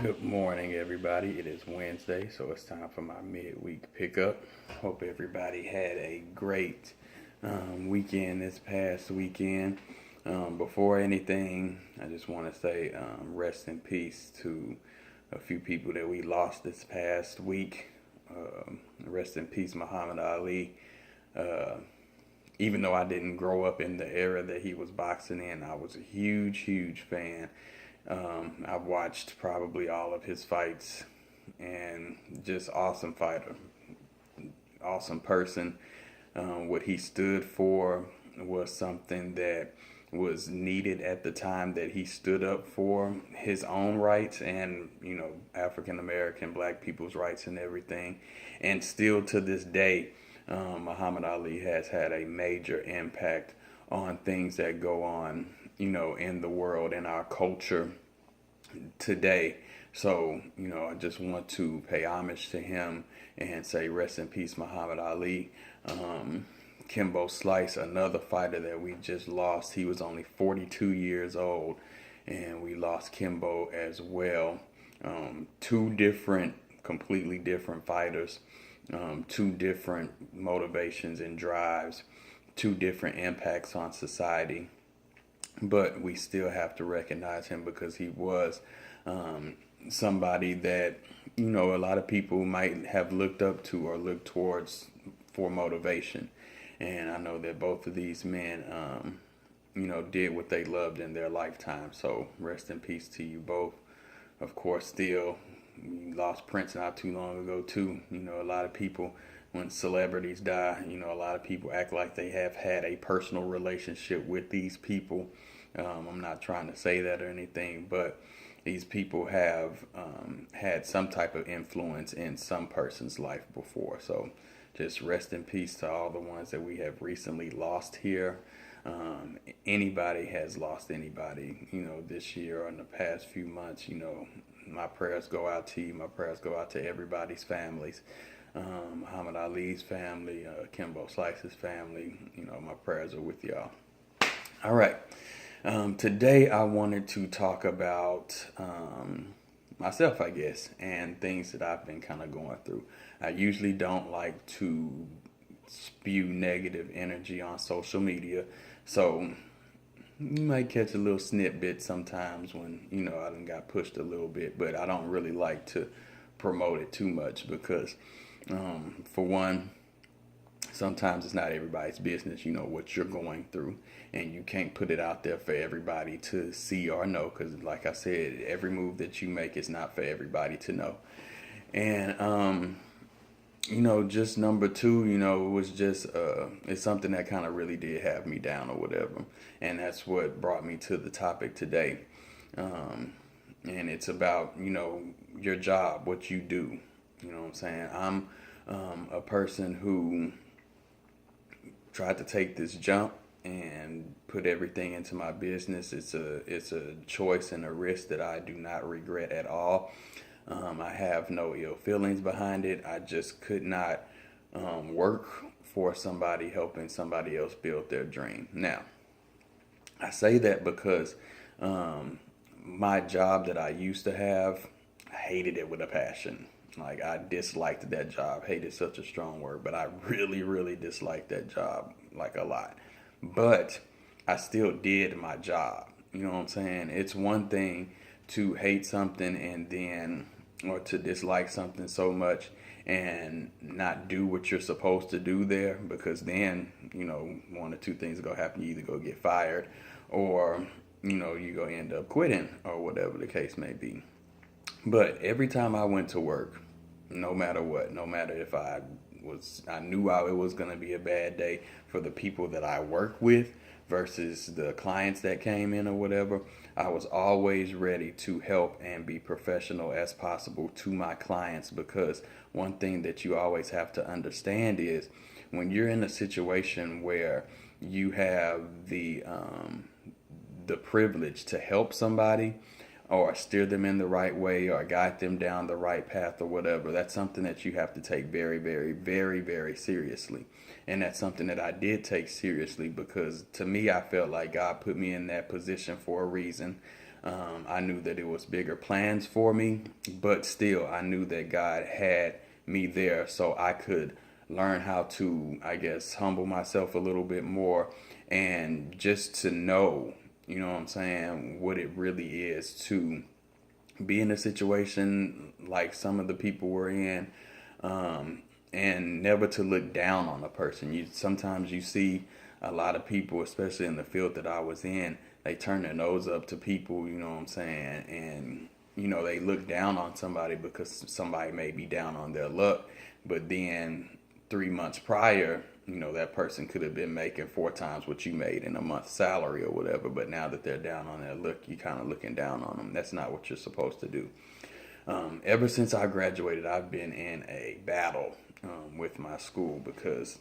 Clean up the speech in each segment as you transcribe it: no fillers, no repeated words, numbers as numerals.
Good morning, everybody. It is Wednesday, so it's time for my midweek pickup. Hope everybody had a great weekend this past weekend. Before anything, I just want to say rest in peace to a few people that we lost this past week. Rest in peace, Muhammad Ali. Uh, Even though I didn't grow up in the era that he was boxing in, I was a huge, huge fan. I've watched probably all of his fights and just awesome fighter, awesome person. What he stood for was something that was needed at the time that he stood up for his own rights and, African American, black people's rights and everything. And still to this day, Muhammad Ali has had a major impact on things that go on, in the world, in our culture today. So, I just want to pay homage to him and say rest in peace, Muhammad Ali. Kimbo Slice, another fighter that we just lost. He was only 42 years old, and we lost Kimbo as well. Two different, completely different fighters, two different motivations and drives, two different impacts on society. But we still have to recognize him because he was somebody that, a lot of people might have looked up to or looked towards for motivation. And I know that both of these men, did what they loved in their lifetime. So rest in peace to you both. Of course, still, we lost Prince not too long ago, too. A lot of people, when celebrities die, a lot of people act like they have had a personal relationship with these people. I'm not trying to say that or anything, but these people have had some type of influence in some person's life before. So just rest in peace to all the ones that we have recently lost here. Anybody has lost anybody, this year or in the past few months. My prayers go out to you. My prayers go out to everybody's families. Muhammad Ali's family, Kimbo Slice's family. My prayers are with y'all. All right. Today I wanted to talk about myself, I guess, and things that I've been kind of going through. I usually don't like to spew negative energy on social media, so you might catch a little snippet sometimes when, I done got pushed a little bit, but I don't really like to promote it too much because, for one, sometimes it's not everybody's business, what you're going through. And you can't put it out there for everybody to see or know because, like I said, every move that you make is not for everybody to know. And, just number two, it was just, it's something that kind of really did have me down or whatever. And that's what brought me to the topic today. And it's about, your job, what you do. You know what I'm saying? I'm a person who tried to take this jump and put everything into my business. It's a choice and a risk that I do not regret at all. I have no ill feelings behind it. I just could not work for somebody helping somebody else build their dream. Now, I say that because my job that I used to have, I hated it with a passion. Like, I disliked that job. Hate is such a strong word, but I really, really disliked that job, like, a lot. But I still did my job. You know what I'm saying? It's one thing to hate something and then, or to dislike something so much and not do what you're supposed to do there, because then, one or two things are going to happen. You either go get fired or, you're going to end up quitting or whatever the case may be. But every time I went to work, no matter what, no matter if I knew it was going to be a bad day for the people that I work with versus the clients that came in or whatever, I was always ready to help and be professional as possible to my clients, because one thing that you always have to understand is when you're in a situation where you have the privilege to help somebody or steer them in the right way or guide them down the right path or whatever, that's something that you have to take very, very, very, very seriously. And that's something that I did take seriously because to me, I felt like God put me in that position for a reason. I knew that it was bigger plans for me, but still, I knew that God had me there so I could learn how to, I guess, humble myself a little bit more and just to know, you know what I'm saying, what it really is to be in a situation like some of the people were in, and never to look down on a person. Sometimes you see a lot of people, especially in the field that I was in, they turn their nose up to people, you know what I'm saying, and they look down on somebody because somebody may be down on their luck, but then 3 months prior, that person could have been making 4 times what you made in a month's salary or whatever. But now that they're down on their luck, you kind of looking down on them. That's not what you're supposed to do. Ever since I graduated, I've been in a battle with my school because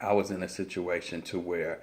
I was in a situation to where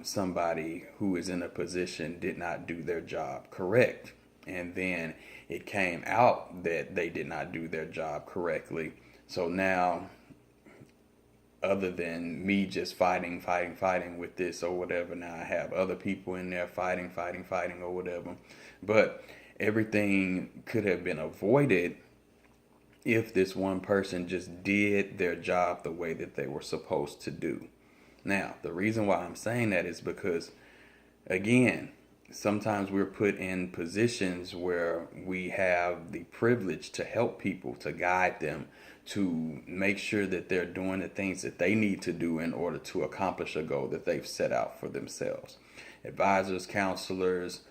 somebody who is in a position did not do their job correct. And then it came out that they did not do their job correctly. So now, other than me just fighting with this or whatever, now I have other people in there fighting or whatever. But everything could have been avoided if this one person just did their job the way that they were supposed to do. Now, the reason why I'm saying that is because, again, sometimes we're put in positions where we have the privilege to help people, to guide them, to make sure that they're doing the things that they need to do in order to accomplish a goal that they've set out for themselves. Advisors, counselors,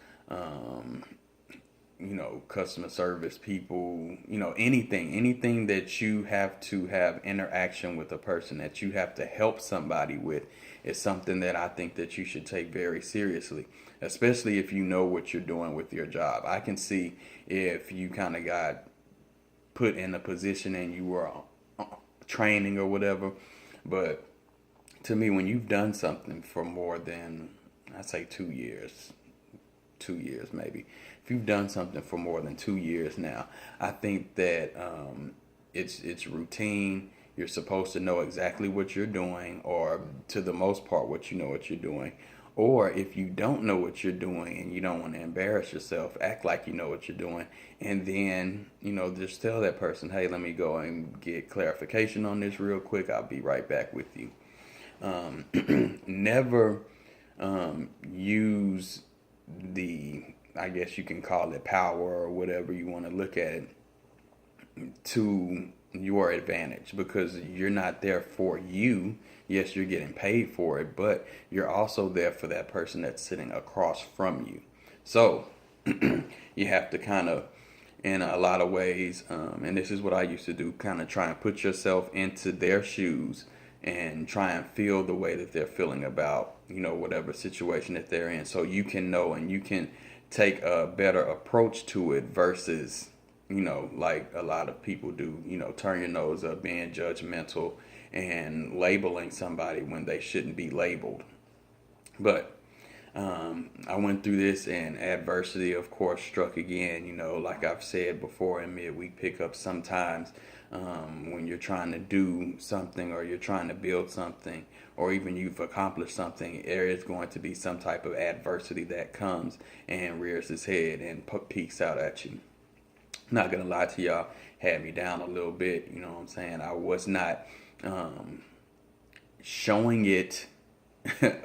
customer service people, anything that you have to have interaction with a person, that you have to help somebody with, is something that I think that you should take very seriously, especially if you know what you're doing with your job. I can see if you kind of got put in a position and you were training or whatever, but to me, when you've done something for more than, I'd say 2 years maybe, if you've done something for more than 2 years now, I think that it's routine. You're supposed to know exactly what you're doing, or to the most part what you're doing. Or if you don't know what you're doing and you don't want to embarrass yourself, act like you know what you're doing, and then just tell that person, hey, let me go and get clarification on this real quick. I'll be right back with you. Never use the, I guess you can call it, power or whatever you want to look at it, to your advantage, because you're not there for you. Yes, you're getting paid for it, but you're also there for that person that's sitting across from you. So you have to kind of, in a lot of ways, and this is what I used to do, kind of try and put yourself into their shoes and try and feel the way that they're feeling about, whatever situation that they're in, so you can know and you can take a better approach to it versus, like a lot of people do, turn your nose up, being judgmental and labeling somebody when they shouldn't be labeled. But I went through this, and adversity, of course, struck again. Like I've said before in Midweek Pickup, sometimes when you're trying to do something, or you're trying to build something, or even you've accomplished something, there is going to be some type of adversity that comes and rears its head and peeks out at you. Not gonna lie to y'all, had me down a little bit. You know what I'm saying? I was not showing it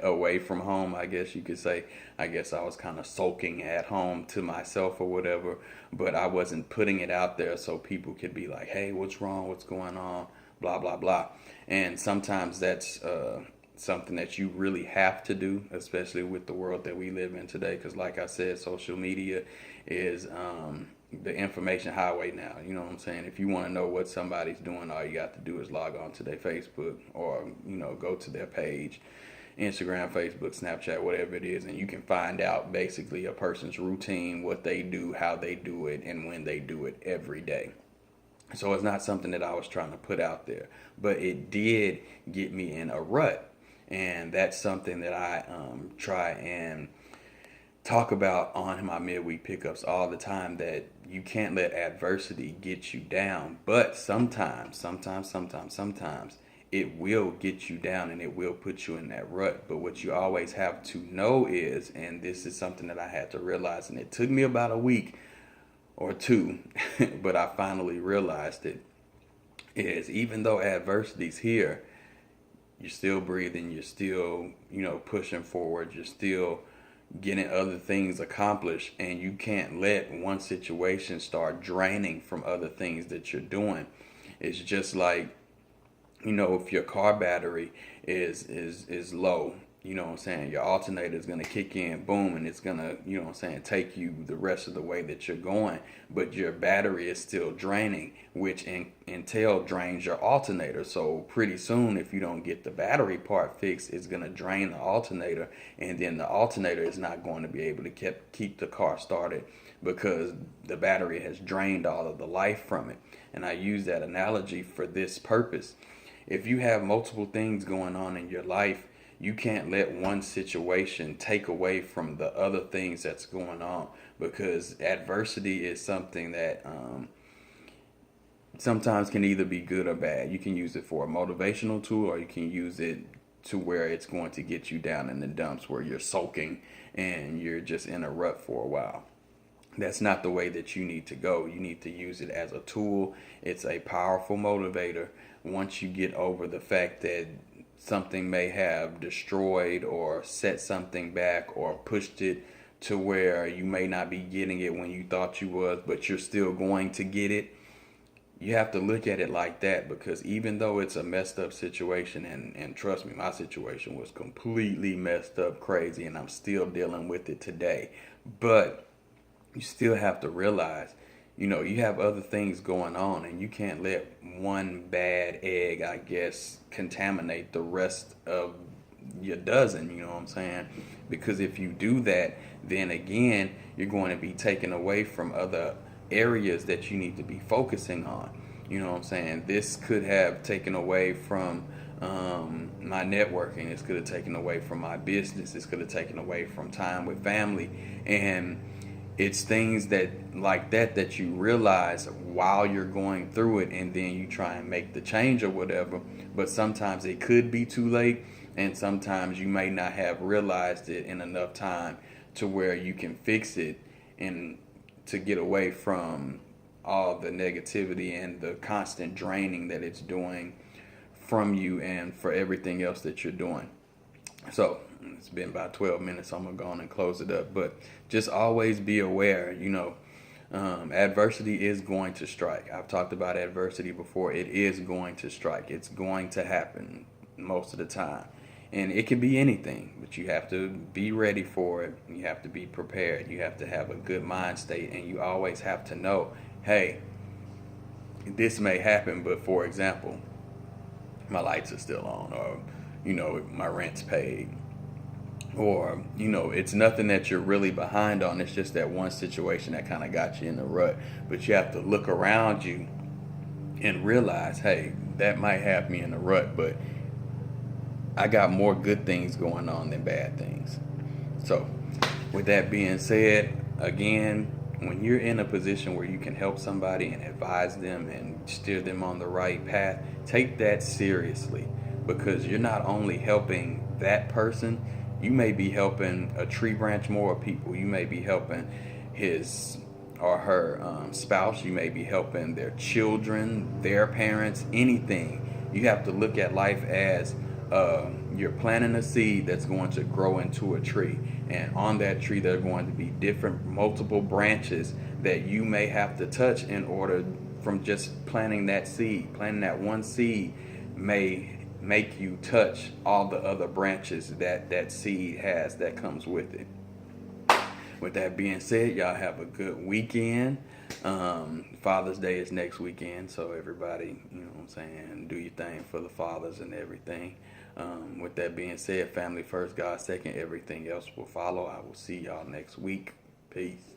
away from home, I guess you could say. I guess I was kind of sulking at home to myself or whatever, but I wasn't putting it out there so people could be like, hey, what's wrong? What's going on? Blah, blah, blah. And sometimes that's something that you really have to do, especially with the world that we live in today. Because like I said, social media is the information highway now. You know what I'm saying? If you want to know what somebody's doing, all you got to do is log on to their Facebook, or go to their page, Instagram, Facebook, Snapchat, whatever it is, and you can find out basically a person's routine, what they do, how they do it, and when they do it every day. So it's not something that I was trying to put out there, but it did get me in a rut, and that's something that I try and talk about on my midweek pickups all the time, that you can't let adversity get you down. But sometimes it will get you down and it will put you in that rut. But what you always have to know is, and this is something that I had to realize, and it took me about a week or two, but I finally realized it, is even though adversity's here, you're still breathing, you're still, pushing forward, you're still getting other things accomplished, and you can't let one situation start draining from other things that you're doing. It's just like, if your car battery is low, your alternator is going to kick in, boom, and it's going to, take you the rest of the way that you're going, but your battery is still draining, which in tail drains your alternator. So pretty soon, if you don't get the battery part fixed, it's going to drain the alternator, and then the alternator is not going to be able to keep the car started because the battery has drained all of the life from it. And I use that analogy for this purpose. If you have multiple things going on in your life, you can't let one situation take away from the other things that's going on, because adversity is something that sometimes can either be good or bad. You can use it for a motivational tool, or you can use it to where it's going to get you down in the dumps where you're sulking and you're just in a rut for a while. That's not the way that you need to go. You need to use it as a tool. It's a powerful motivator. Once you get over the fact that something may have destroyed or set something back or pushed it to where you may not be getting it when you thought you was, but you're still going to get it, you have to look at it like that, because even though it's a messed up situation, and trust me, my situation was completely messed up, crazy, and I'm still dealing with it today, but you still have to realize, you have other things going on, and you can't let one bad egg, I guess, contaminate the rest of your dozen, you know what I'm saying? Because if you do that, then again, you're going to be taken away from other areas that you need to be focusing on. You know what I'm saying? This could have taken away from my networking. This could have taken away from my business. This could have taken away from time with family. And it's things that you realize while you're going through it, and then you try and make the change or whatever. But sometimes it could be too late, and sometimes you may not have realized it in enough time to where you can fix it and to get away from all the negativity and the constant draining that it's doing from you and for everything else that you're doing. So it's been about 12 minutes, so I'm going to go on and close it up. But just always be aware, adversity is going to strike. I've talked about adversity before. It is going to strike. It's going to happen most of the time. And it can be anything, but you have to be ready for it. You have to be prepared. You have to have a good mind state, and you always have to know, hey, this may happen, but for example, my lights are still on, or my rent's paid, or it's nothing that you're really behind on. It's just that one situation that kind of got you in the rut. But you have to look around you and realize, hey, that might have me in the rut, but I got more good things going on than bad things. So with that being said, again, when you're in a position where you can help somebody and advise them and steer them on the right path, take that seriously, because you're not only helping that person, you may be helping a tree branch more of people. You may be helping his or her spouse. You may be helping their children, their parents, anything. You have to look at life as you're planting a seed that's going to grow into a tree, and on that tree there are going to be different multiple branches that you may have to touch in order from just planting that seed. Planting that one seed may make you touch all the other branches that seed has that comes with it. With that being said, y'all have a good weekend. Father's Day is next weekend, so everybody, do your thing for the fathers and everything. With that being said, family first, God second, everything else will follow. I will see y'all next week. Peace.